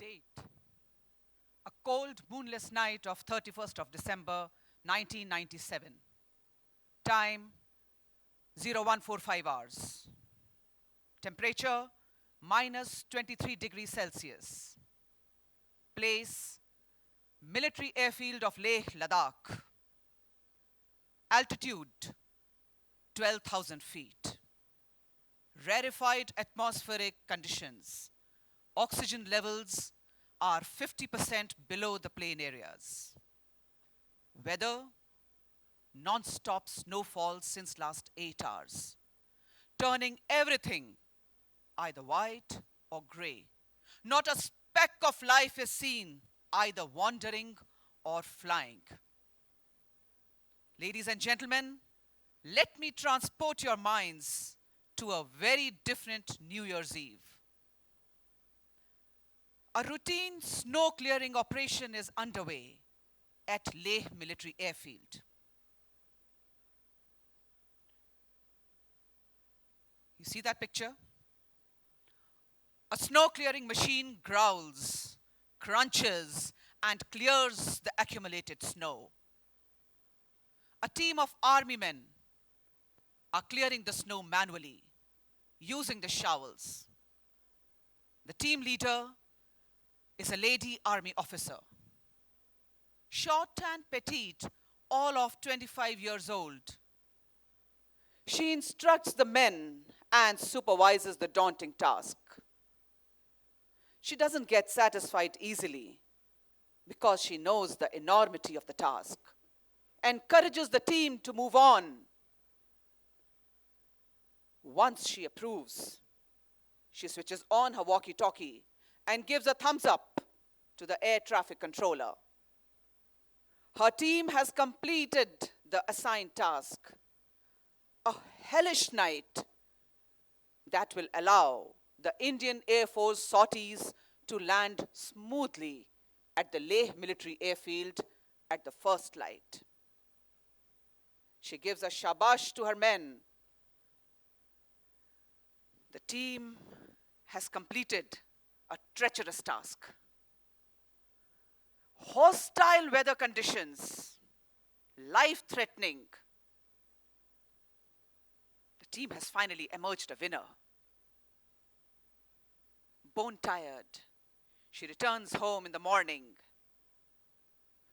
Date: a cold, moonless night of 31st of December, 1997. Time: 0145 hours. Temperature: minus 23 degrees Celsius. Place: military airfield of Leh, Ladakh. Altitude: 12,000 feet. Rarefied atmospheric conditions. Oxygen levels are 50% below the plain areas. Weather: non-stop snowfall since last 8 hours, turning everything either white or gray. Not a speck of life is seen, either wandering or flying. Ladies and gentlemen, let me transport your minds to a very different New Year's Eve. A routine snow clearing operation is underway at Leh Military Airfield. You see that picture? A snow clearing machine growls, crunches, and clears the accumulated snow. A team of army men are clearing the snow manually using the shovels. The team leader is a lady army officer, short and petite, all of 25 years old. She instructs the men and supervises the daunting task. She doesn't get satisfied easily because she knows the enormity of the task, encourages the team to move on. Once she approves, she switches on her walkie-talkie and gives a thumbs up to the air traffic controller. Her team has completed the assigned task, a hellish night that will allow the Indian Air Force sorties to land smoothly at the Leh military airfield at the first light. She gives a shabash to her men. The team has completed a treacherous task. Hostile weather conditions, life-threatening. The team has finally emerged a winner. Bone-tired, she returns home in the morning,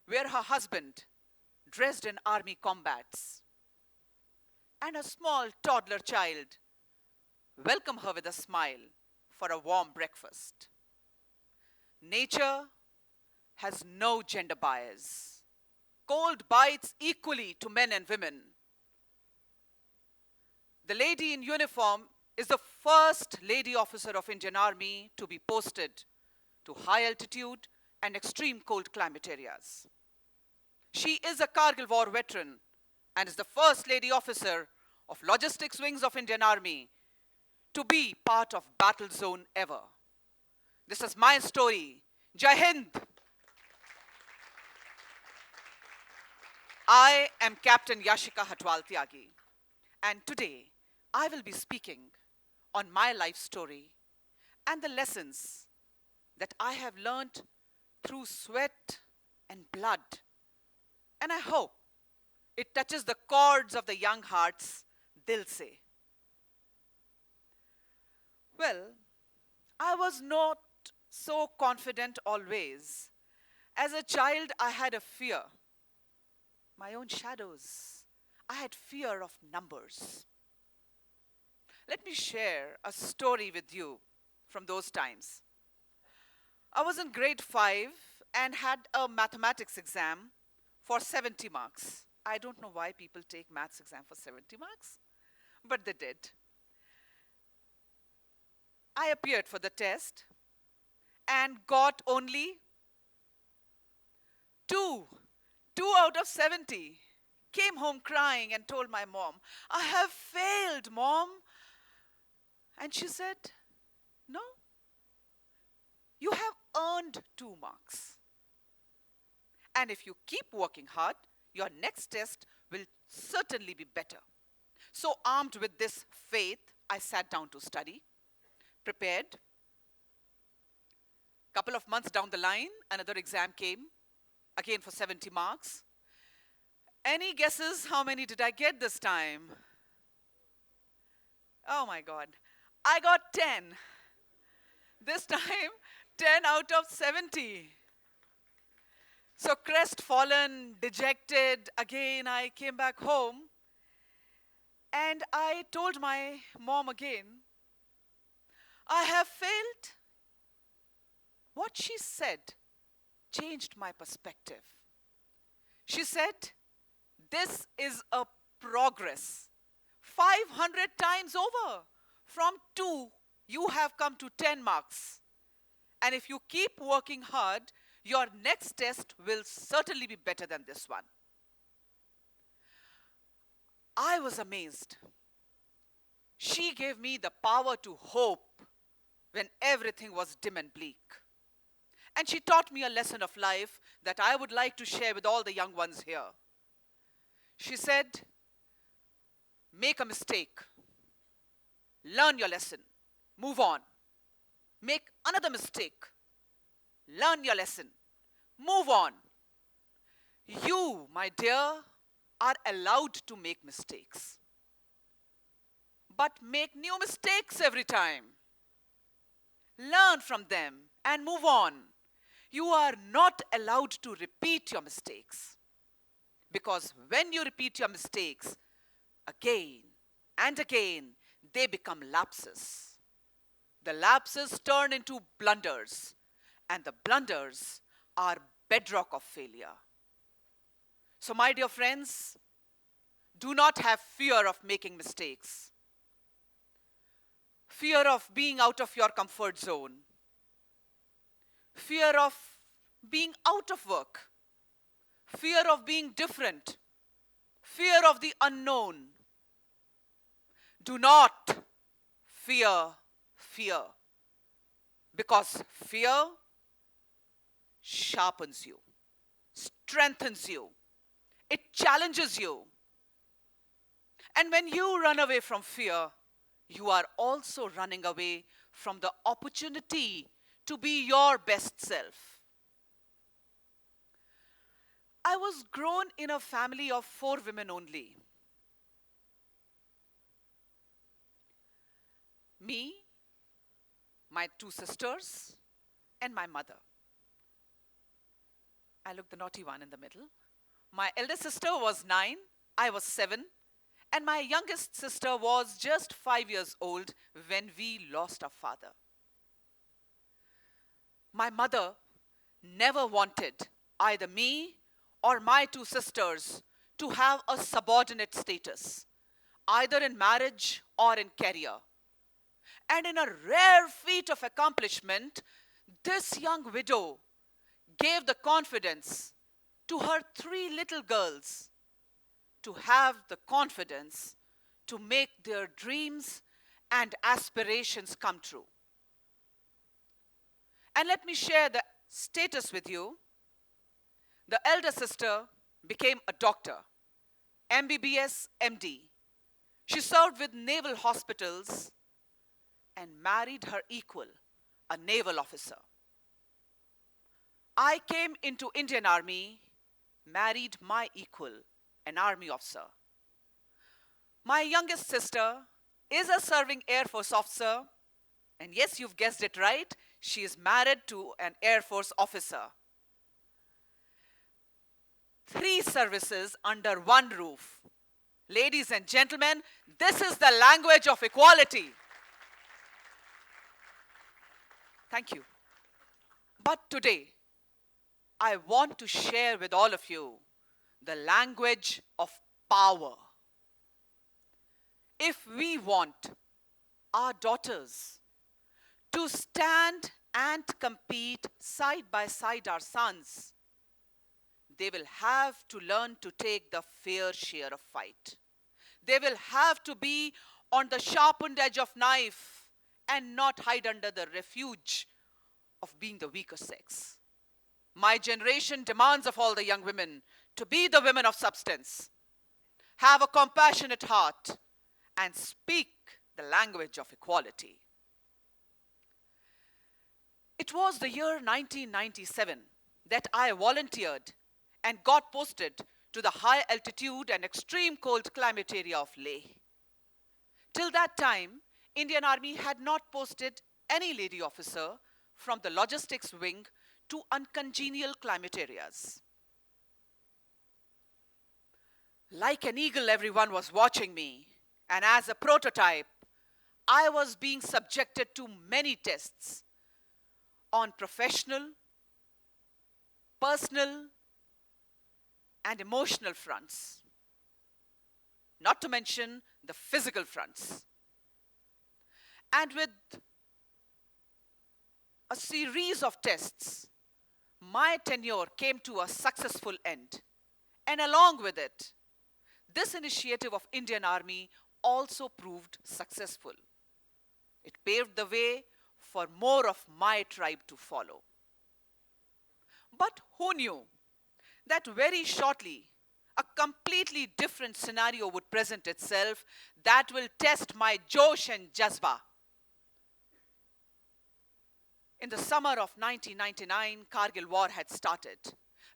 where her husband, dressed in army combats, and a small toddler child welcome her with a smile for a warm breakfast. Nature has no gender bias. Cold bites equally to men and women. The lady in uniform is the first lady officer of Indian Army to be posted to high altitude and extreme cold climate areas. She is a Kargil war veteran and is the first lady officer of logistics wings of Indian Army to be part of battle zone ever. This is my story. Jai Hind. I am Captain Yashika TYAGI, and today I will be speaking on my life story and the lessons that I have learned through sweat and blood. And I hope it touches the chords of the young hearts, dil se. Well, I was not so confident always. As a child, I had a fear. My own shadows. I had fear of numbers. Let me share a story with you from those times. I was in grade 5 and had a mathematics exam for 70 marks. I don't know why people take maths exam for 70 marks, but they did. I appeared for the test and got only 2 out of 70. Came home crying and told my mom, I have failed, Mom. And she said, no, you have earned 2 marks. And if you keep working hard, your next test will certainly be better. So armed with this faith, I sat down to study, prepared. Couple of months down the line, another exam came, again for 70 marks. Any guesses how many did I get this time? Oh my God. I got 10. This time, 10 out of 70. So crestfallen, dejected, again I came back home and I told my mom again, I have failed. What she said changed my perspective. She said, this is a progress. 500 times over. From 2, you have come to 10 marks. And if you keep working hard, your next test will certainly be better than this one. I was amazed. She gave me the power to hope when everything was dim and bleak. And she taught me a lesson of life that I would like to share with all the young ones here. She said, make a mistake, learn your lesson, move on. Make another mistake, learn your lesson, move on. You, my dear, are allowed to make mistakes. But make new mistakes every time. Learn from them and move on. You are not allowed to repeat your mistakes. Because when you repeat your mistakes again and again, they become lapses. The lapses turn into blunders, and the blunders are bedrock of failure. So, my dear friends, do not have fear of making mistakes. Fear of being out of your comfort zone. Fear of being out of work. Fear of being different. Fear of the unknown. Do not fear fear. Because fear sharpens you, strengthens you. It challenges you. And when you run away from fear, you are also running away from the opportunity to be your best self. I was grown in a family of 4 women only. Me, my 2 sisters, and my mother. I look the naughty one in the middle. My eldest sister was 9, I was 7, and my youngest sister was just 5 years old when we lost our father. My mother never wanted either me or my 2 sisters to have a subordinate status, either in marriage or in career. And in a rare feat of accomplishment, this young widow gave the confidence to her 3 little girls to have the confidence to make their dreams and aspirations come true. And let me share the status with you. The elder sister became a doctor, MBBS, MD. She served with naval hospitals and married her equal, a naval officer. I came into Indian Army, married my equal, an army officer. My youngest sister is a serving Air Force officer, and yes, you've guessed it right, she is married to an Air Force officer. 3 services under one roof. Ladies and gentlemen, this is the language of equality. Thank you. But today, I want to share with all of you the language of power. If we want our daughters to stand and compete side by side our sons, they will have to learn to take the fair share of fight. They will have to be on the sharpened edge of knife and not hide under the refuge of being the weaker sex. My generation demands of all the young women to be the women of substance, have a compassionate heart, and speak the language of equality. It was the year 1997 that I volunteered and got posted to the high altitude and extreme cold climate area of Leh. Till that time, Indian Army had not posted any lady officer from the logistics wing to uncongenial climate areas. Like an eagle, everyone was watching me, and as a prototype, I was being subjected to many tests on professional, personal, and emotional fronts, not to mention the physical fronts. And with a series of tests, my tenure came to a successful end. And along with it, this initiative of Indian Army also proved successful. It paved the way for more of my tribe to follow. But who knew that very shortly a completely different scenario would present itself that will test my josh and jazba. In the summer of 1999, Kargil war had started.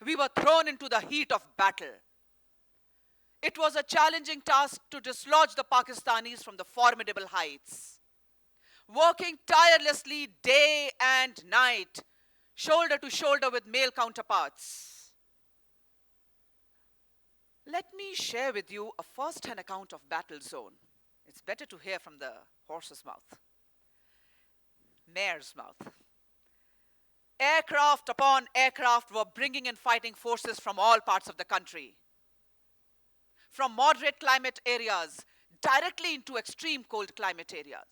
We were thrown into the heat of battle. It was a challenging task to dislodge the Pakistanis from the formidable heights. Working tirelessly day and night, shoulder to shoulder with male counterparts. Let me share with you a first-hand account of battle zone. It's better to hear from the horse's mouth, mare's mouth. Aircraft upon aircraft were bringing in fighting forces from all parts of the country. From moderate climate areas directly into extreme cold climate areas.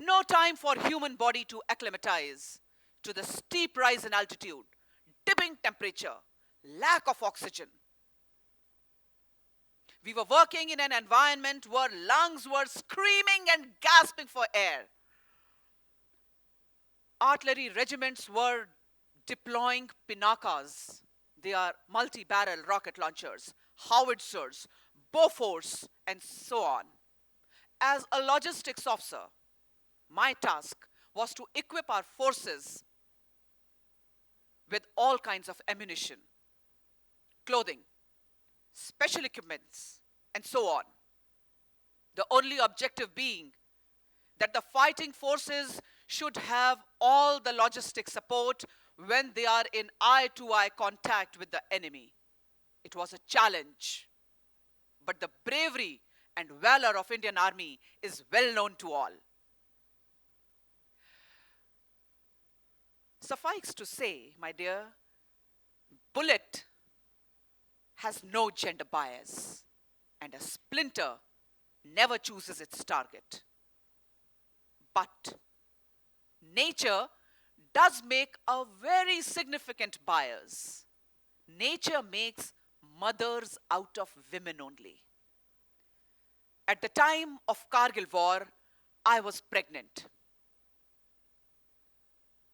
No time for human body to acclimatize to the steep rise in altitude, dipping temperature, lack of oxygen. We were working in an environment where lungs were screaming and gasping for air. Artillery regiments were deploying pinakas. They are multi-barrel rocket launchers, howitzers, Bofors, and so on. As a logistics officer, my task was to equip our forces with all kinds of ammunition, clothing, special equipments, and so on. The only objective being that the fighting forces should have all the logistic support when they are in eye-to-eye contact with the enemy. It was a challenge, but the bravery and valor of Indian Army is well known to all. Suffice to say, my dear, bullet has no gender bias, and a splinter never chooses its target. But nature does make a very significant bias. Nature makes mothers out of women only. At the time of Kargil war, I was pregnant.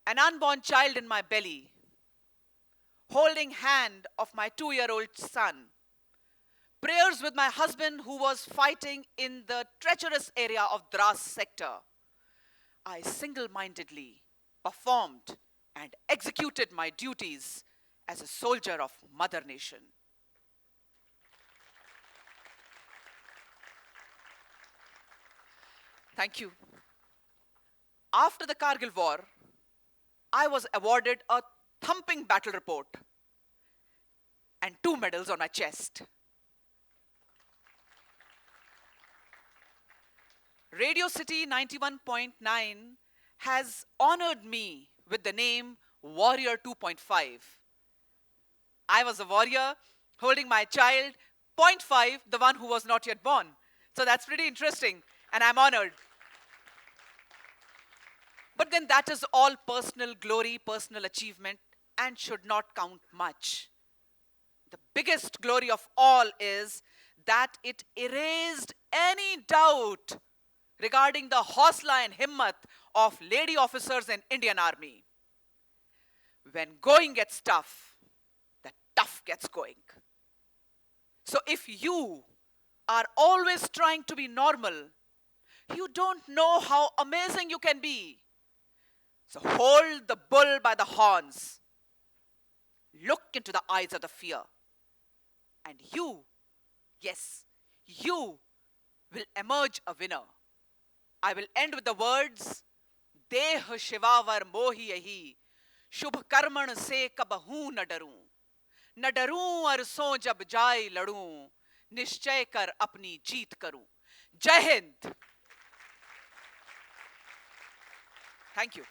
An unborn child in my belly, holding hand of my 2-year-old son. Prayers with my husband who was fighting in the treacherous area of Dras sector. I single-mindedly performed and executed my duties as a soldier of Mother Nation. Thank you. After the Kargil war, I was awarded a thumping battle report and 2 medals on my chest. Radio City 91.9 has honored me with the name Warrior 2.5. I was a warrior holding my child, 0.5, the one who was not yet born. So that's pretty interesting, and I'm honored. But then that is all personal glory, personal achievement, and should not count much. The biggest glory of all is that it erased any doubt regarding the hosla and himmat of lady officers in Indian Army. When going gets tough, the tough gets going. So if you are always trying to be normal, you don't know how amazing you can be. So hold the bull by the horns. Look into the eyes of the fear. And you, yes, you will emerge a winner. I will end with the words, देह शिवावर मोहि यही, शुभ कर्मण से कबहू न डरूं, न डरूं अरसों जब जाए लड़ूं, निश्चय कर अपनी जीत करूं. Jai Hind. Thank you.